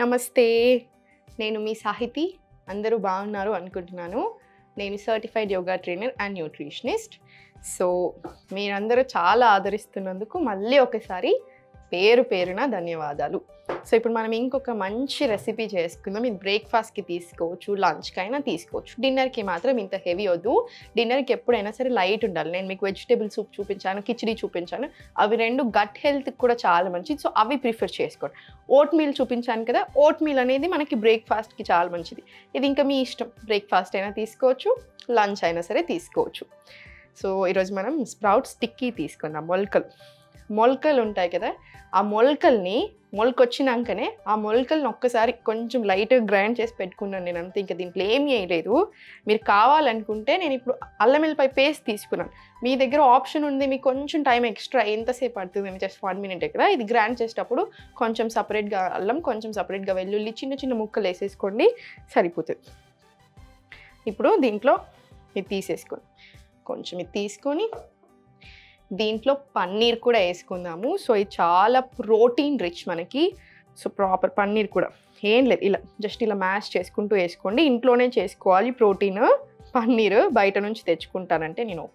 నమస్తే. నేను మీ సాహితి. అందరూ బాగున్నారు అనుకుంటున్నాను. నేను certified yoga trainer and nutritionist. So మీరందరూ చాలా ఆదరిస్తున్నందుకు మళ్ళీ ఒకసారి పేరున ధన్యవాదాలు. సో ఇప్పుడు మనం ఇంకొక మంచి రెసిపీ చేసుకుందాం. ఇది బ్రేక్ఫాస్ట్కి తీసుకోవచ్చు, లంచ్కి అయినా తీసుకోవచ్చు. డిన్నర్కి మాత్రం ఇంత హెవీ వద్దు. డిన్నర్కి ఎప్పుడైనా సరే లైట్ ఉండాలి. నేను మీకు వెజిటేబుల్ సూప్ చూపించాను, కిచిడి చూపించాను. అవి రెండు గట్ హెల్త్కి కూడా చాలా మంచిది. సో అవి ప్రిఫర్ చేసుకోండి. ఓట్ మీల్ చూపించాను కదా, ఓట్ మీల్ అనేది మనకి బ్రేక్ఫాస్ట్కి చాలా మంచిది. ఇది ఇంకా మీ ఇష్టం, బ్రేక్ఫాస్ట్ అయినా తీసుకోవచ్చు, లంచ్ అయినా సరే తీసుకోవచ్చు. సో ఈరోజు మనం స్ప్రౌట్ స్టిక్కీ తీసుకుందాం. మొలకలు ఉంటాయి కదా, ఆ మొలకొచ్చినాకనే ఆ మొలకల్ని ఒక్కసారి కొంచెం లైట్గా గ్రైండ్ చేసి పెట్టుకున్నాను నేను, అంతే. ఇంకా దీంట్లో ఏం చేయలేదు. మీరు కావాలనుకుంటే నేను ఇప్పుడు అల్లం వెల్లిపాయ పేస్ట్ తీసుకున్నాను. మీ దగ్గర ఆప్షన్ ఉంది, మీకు కొంచెం టైం ఎక్స్ట్రా ఎంతసేపు పడుతుంది, జస్ట్ 1 minute కదా. ఇది గ్రైండ్ చేసేటప్పుడు కొంచెం సపరేట్గా అల్లం, కొంచెం సపరేట్గా వెల్లుల్లి, చిన్న చిన్న ముక్కలు వేసేసుకోండి, సరిపోతుంది. ఇప్పుడు దీంట్లో ఇది తీసేసుకోండి. కొంచెం ఇది తీసుకొని దీంట్లో పన్నీర్ కూడా వేసుకుందాము. సో ఇది చాలా ప్రోటీన్ రిచ్ మనకి. సో ప్రాపర్ పన్నీర్ కూడా ఏం లేదు, ఇలా జస్ట్ ఇలా మ్యాష్ చేసుకుంటూ వేసుకోండి. ఇంట్లోనే చేసుకోవాలి ప్రోటీన్. పన్నీర్ బయట నుంచి తెచ్చుకుంటానంటే నేను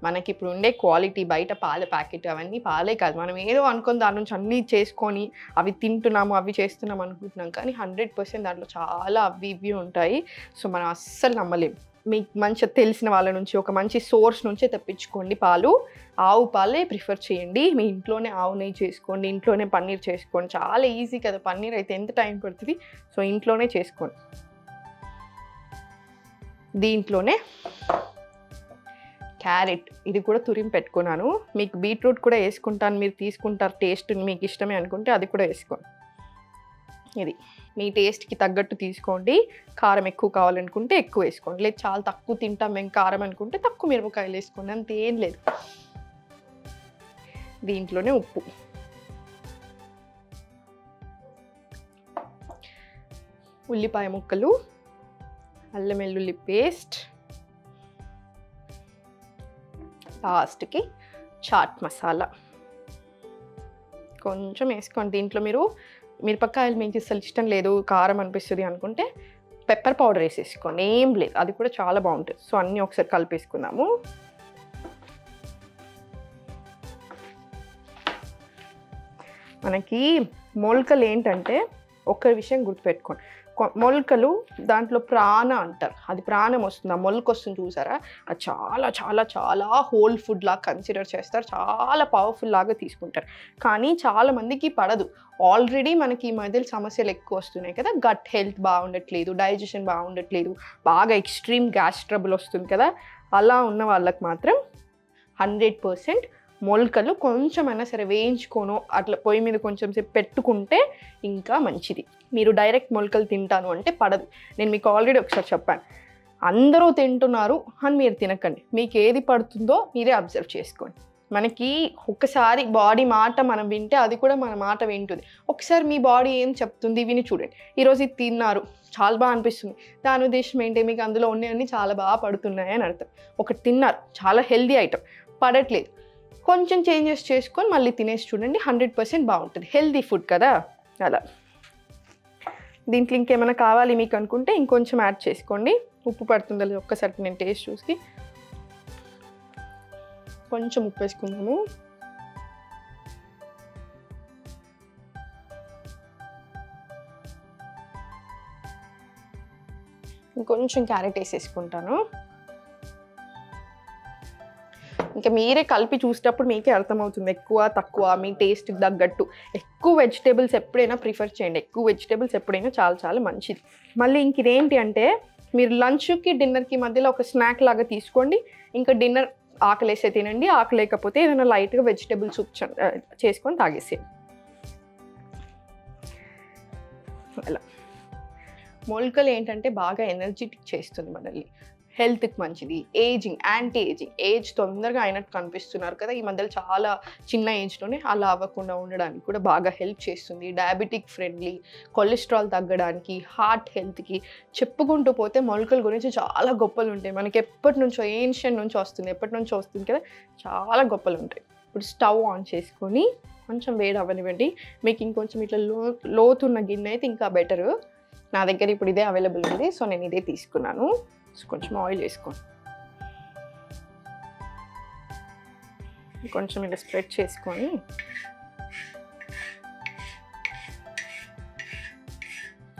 మనకి ఇప్పుడు ఉండే క్వాలిటీ బయట పాల ప్యాకెట్ అవన్నీ పాలే కాదు. మనం ఏదో అనుకుని దాని నుంచి అన్నీ చేసుకొని అవి తింటున్నాము, అవి చేస్తున్నాము అనుకుంటున్నాం, కానీ 100% దాంట్లో చాలా అవి ఇవి ఉంటాయి. సో మనం అస్సలు నమ్మలేము. మీకు మంచిగా తెలిసిన వాళ్ళ నుంచి, ఒక మంచి సోర్స్ నుంచే తెప్పించుకోండి పాలు. ఆవు పాలే ప్రిఫర్ చేయండి. మీ ఇంట్లోనే ఆవు నెయ్యి చేసుకోండి, ఇంట్లోనే పన్నీర్ చేసుకోండి. చాలా ఈజీ కదా, పన్నీర్ అయితే ఎంత టైం పడుతుంది. సో ఇంట్లోనే చేసుకోండి. దీంట్లోనే క్యారెట్ ఇది కూడా తురిమి పెట్టుకున్నాను. మీకు బీట్రూట్ కూడా వేసుకుంటాను, మీరు తీసుకుంటారు, టేస్ట్ మీకు ఇష్టమే అనుకుంటే అది కూడా వేసుకోండి. ఇది మీ టేస్ట్కి తగ్గట్టు తీసుకోండి. కారం ఎక్కువ కావాలనుకుంటే ఎక్కువ వేసుకోండి, లేదు చాలా తక్కువ తింటాం మేము కారం అనుకుంటే తక్కువ మిరపకాయలు వేసుకోండి, అంతేం లేదు. దీంట్లోనే ఉప్పు, ఉల్లిపాయ ముక్కలు, అల్లం వెల్లుల్లి పేస్ట్, లాస్ట్కి చాట్ మసాలా కొంచెం వేసుకోండి. దీంట్లో మీరు మిరపకాయలు మీకు అసలు ఇష్టం లేదు, కారం అనిపిస్తుంది అనుకుంటే పెప్పర్ పౌడర్ వేసేసుకోండి, ఏం లేదు, అది కూడా చాలా బాగుంటుంది. సో అన్నీ ఒకసారి కలిపేసుకుందాము. మనకి మొలకలు ఏంటంటే ఒక విషయం గుర్తుపెట్టుకోండి, మొలకలు దాంట్లో ప్రాణ అంటారు, అది ప్రాణం వస్తుంది. ఆ మొలక వస్తుంది చూసారా, అది చాలా చాలా చాలా హోల్ ఫుడ్ లాగా కన్సిడర్ చేస్తారు, చాలా పవర్ఫుల్ లాగా తీసుకుంటారు. కానీ చాలామందికి పడదు. ఆల్రెడీ మనకి ఈ మధ్యలో సమస్యలు ఎక్కువ వస్తున్నాయి కదా, గట్ హెల్త్ బాగుండట్లేదు, డైజెషన్ బాగుండట్లేదు, బాగా ఎక్స్ట్రీమ్ గ్యాస్ ట్రబుల్ వస్తుంది కదా, అలా ఉన్న వాళ్ళకి మాత్రం 100% మొలకలు కొంచెమైనా సరే వేయించుకోను అట్లా పొయ్యి మీద కొంచెం సేపు పెట్టుకుంటే ఇంకా మంచిది. మీరు డైరెక్ట్ మొలకలు తింటాను అంటే పడదు. నేను మీకు ఆల్రెడీ ఒకసారి చెప్పాను, అందరూ తింటున్నారు అని మీరు తినకండి. మీకు ఏది పడుతుందో మీరే అబ్జర్వ్ చేసుకోండి. మనకి ఒక్కసారి బాడీ మాట మనం వింటే అది కూడా మన మాట వింటుంది. ఒకసారి మీ బాడీ ఏం చెప్తుంది విని చూడండి. ఈరోజు ఇది తిన్నారు, చాలా బాగా అనిపిస్తుంది, దాని ఉద్దేశం ఏంటి, మీకు అందులో ఉన్నవన్నీ చాలా బాగా పడుతున్నాయి అని అర్థం. ఒకటి తిన్నారు, చాలా హెల్దీ ఐటమ్, పడట్లేదు, కొంచెం చేంజెస్ చేసుకొని మళ్ళీ తినేసి చూడండి, 100% బాగుంటుంది. హెల్దీ ఫుడ్ కదా. అలా దీంట్లో ఇంకేమైనా కావాలి మీకు అనుకుంటే ఇంకొంచెం యాడ్ చేసుకోండి. ఉప్పు పడుతుందో లేదో ఒక్కసారి నేను టేస్ట్ చూసి కొంచెం ఉప్పు వేసుకుందాము. ఇంకొంచెం క్యారెట్ వేసేసుకుంటాను. ఇంకా మీరే కలిపి చూసేటప్పుడు మీకే అర్థమవుతుంది ఎక్కువ తక్కువ, మీ టేస్ట్కి తగ్గట్టు. ఎక్కువ వెజిటేబుల్స్ ఎప్పుడైనా ప్రిఫర్ చేయండి, ఎక్కువ వెజిటేబుల్స్ ఎప్పుడైనా చాలా చాలా మంచిది. మళ్ళీ ఇంక ఇదేంటి అంటే మీరు లంచ్కి డిన్నర్కి మధ్యలో ఒక స్నాక్ లాగా తీసుకోండి. ఇంకా డిన్నర్ ఆకలేసే తినండి, ఆకలేకపోతే ఏదైనా లైట్గా వెజిటేబుల్ సూప్ చేసుకొని తాగేసేయండి. అలా మొలకలు ఏంటంటే బాగా ఎనర్జెటిక్ చేస్తుంది మనల్ని, హెల్త్కి మంచిది. యాంటీ ఏజ్ తొందరగా అయినట్టు కనిపిస్తున్నారు కదా ఈ మధ్యలో, చాలా చిన్న ఏజ్లోనే అలా అవ్వకుండా ఉండడానికి కూడా బాగా హెల్ప్ చేస్తుంది. డయాబెటిక్ ఫ్రెండ్లీ, కొలెస్ట్రాల్ తగ్గడానికి, హార్ట్ హెల్త్కి చెప్పుకుంటూ పోతే మొలకల గురించి చాలా గొప్పలు ఉంటాయి. మనకి ఎప్పటి నుంచో ఏన్షియన్ నుంచి వస్తుంది, ఎప్పటి నుంచో వస్తుంది కదా, చాలా గొప్పలు ఉంటాయి. ఇప్పుడు స్టవ్ ఆన్ చేసుకొని కొంచెం వేడి అవ్వనివ్వండి. మీకు ఇంకొంచెం ఇట్లా లోతున్న గిన్నె అయితే ఇంకా బెటరు. నా దగ్గర ఇప్పుడు ఇదే అవైలబుల్ ఉంది, సో నేను ఇదే తీసుకున్నాను. సో కొంచెం ఆయిల్ వేసుకోండి, కొంచెం ఇలా స్ప్రెడ్ చేసుకొని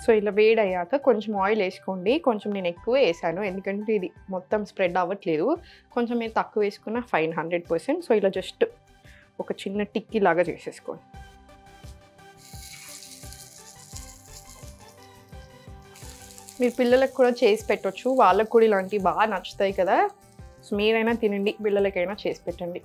సో ఇలా వేడి అయ్యాక కొంచెం ఆయిల్ వేసుకోండి. కొంచెం నేను ఎక్కువ వేసాను ఎందుకంటే ఇది మొత్తం స్ప్రెడ్ అవ్వట్లేదు. కొంచెం మీరు తక్కువ వేసుకున్న ఫైన్ 100%. సో ఇలా జస్ట్ ఒక చిన్న టిక్కీ లాగా చేసేసుకోండి. మీరు పిల్లలకు కూడా చేసి పెట్టవచ్చు, వాళ్ళకు కూడా ఇలాంటివి బాగా నచ్చుతాయి కదా. సో మీరైనా తినండి, పిల్లలకైనా చేసి పెట్టండి.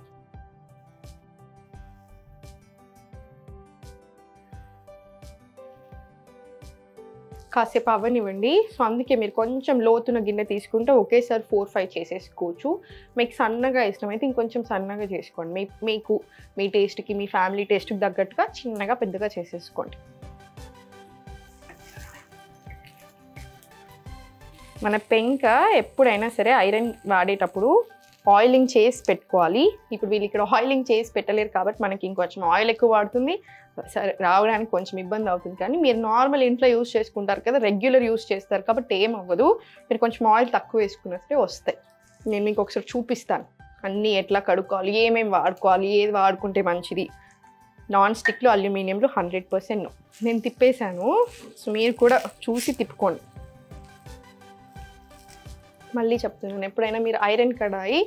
కాసేపు అవ్వనివ్వండి. సో అందుకే మీరు కొంచెం లోతున్న గిన్నె తీసుకుంటే ఒకేసారి 4-5 చేసేసుకోవచ్చు. మీకు సన్నగా ఇష్టమైతే ఇంకొంచెం సన్నగా చేసుకోండి. మీకు మీ టేస్ట్కి, మీ ఫ్యామిలీ టేస్ట్కి తగ్గట్టుగా చిన్నగా పెద్దగా చేసేసుకోండి. మన పెంక ఎప్పుడైనా సరే ఐరన్ వాడేటప్పుడు ఆయిలింగ్ చేసి పెట్టుకోవాలి. ఇప్పుడు వీళ్ళు ఇక్కడ ఆయిలింగ్ చేసి పెట్టలేరు కాబట్టి మనకి ఇంకొంచెం ఆయిల్ ఎక్కువ వాడుతుంది, సరే రావడానికి కొంచెం ఇబ్బంది అవుతుంది. కానీ మీరు నార్మల్ ఇంట్లో యూస్ చేసుకుంటారు కదా, రెగ్యులర్ యూస్ చేస్తారు కాబట్టి ఏం అవ్వదు. మీరు కొంచెం ఆయిల్ తక్కువ వేసుకున్నట్టే వస్తాయి. నేను మీకు ఒకసారి చూపిస్తాను అన్నీ ఎట్లా కడుక్కోవాలి, ఏమేమి వాడుకోవాలి, ఏది వాడుకుంటే మంచిది. నాన్ స్టిక్లో అల్యూమినియంలో 100% నేను తిప్పేశాను. సో మీరు కూడా చూసి తిప్పుకోండి. మళ్ళీ చెప్తున్నాను, ఎప్పుడైనా మీరు ఐరన్ కడాయి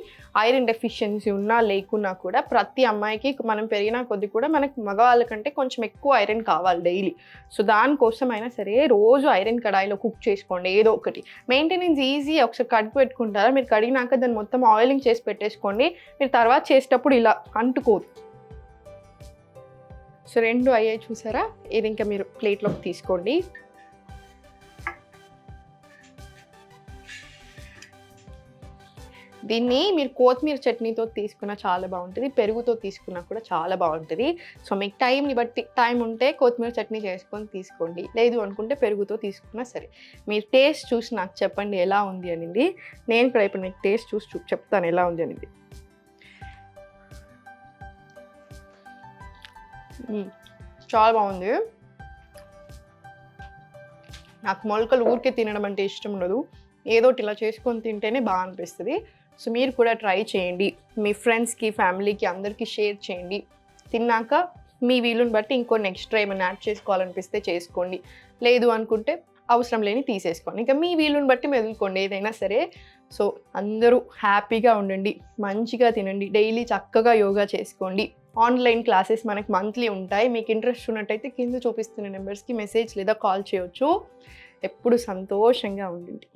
ఐరన్ డెఫిషియన్సీ ఉన్నా లేకున్నా కూడా ప్రతి అమ్మాయికి మనం పెరిగిన కొద్ది కూడా మనకి మగవాళ్ళ కంటే కొంచెం ఎక్కువ ఐరన్ కావాలి డైలీ. సో దానికోసం అయినా సరే రోజు ఐరన్ కడాయిలో కుక్ చేసుకోండి ఏదో ఒకటి. మెయింటెనెన్స్ ఈజీ, ఒకసారి కడుపు పెట్టుకుంటారా, మీరు కడిగినాక దాన్ని మొత్తం ఆయిలింగ్ చేసి పెట్టేసుకోండి. మీరు తర్వాత చేసేటప్పుడు ఇలా అంటుకోదు. సో 2 అయ్యాయి చూసారా, ఇది ఇంకా మీరు ప్లేట్లోకి తీసుకోండి. దీన్ని మీరు కొత్తిమీర చట్నీతో తీసుకున్నా చాలా బాగుంటుంది, పెరుగుతో తీసుకున్నా కూడా చాలా బాగుంటుంది. సో మీకు టైంని బట్టి టైం ఉంటే కొత్తిమీర చట్నీ చేసుకొని తీసుకోండి, లేదు అనుకుంటే పెరుగుతో తీసుకున్నా సరే. మీరు టేస్ట్ చూసి నాకు చెప్పండి ఎలా ఉంది అనేది. నేను కూడా ఇప్పుడు మీకు టేస్ట్ చూసి చెప్తాను ఎలా ఉంది అనేది. చాలా బాగుంది. నాకు మొలకలు ఊరికే తినడం అంటే ఇష్టం ఉండదు, ఏదోటి ఇలా చేసుకొని తింటేనే బాగా అనిపిస్తుంది. సో మీరు కూడా ట్రై చేయండి, మీ ఫ్రెండ్స్కి, ఫ్యామిలీకి అందరికీ షేర్ చేయండి. తిన్నాక మీ వీలుని బట్టి ఇంకొన్ని ఎక్స్ట్రా ఏమైనా యాడ్ చేసుకోవాలనిపిస్తే చేసుకోండి, లేదు అనుకుంటే అవసరం లేని తీసేసుకోండి. ఇంకా మీ వీలుని బట్టి మెదులుకోండి ఏదైనా సరే. సో అందరూ హ్యాపీగా ఉండండి, మంచిగా తినండి, డైలీ చక్కగా యోగా చేసుకోండి. ఆన్లైన్ క్లాసెస్ మనకి మంత్లీ ఉంటాయి. మీకు ఇంట్రెస్ట్ ఉన్నట్టయితే కింద చూపిస్తున్న నెంబర్స్కి మెసేజ్ లేదా కాల్ చేయొచ్చు. ఎప్పుడు సంతోషంగా ఉండండి.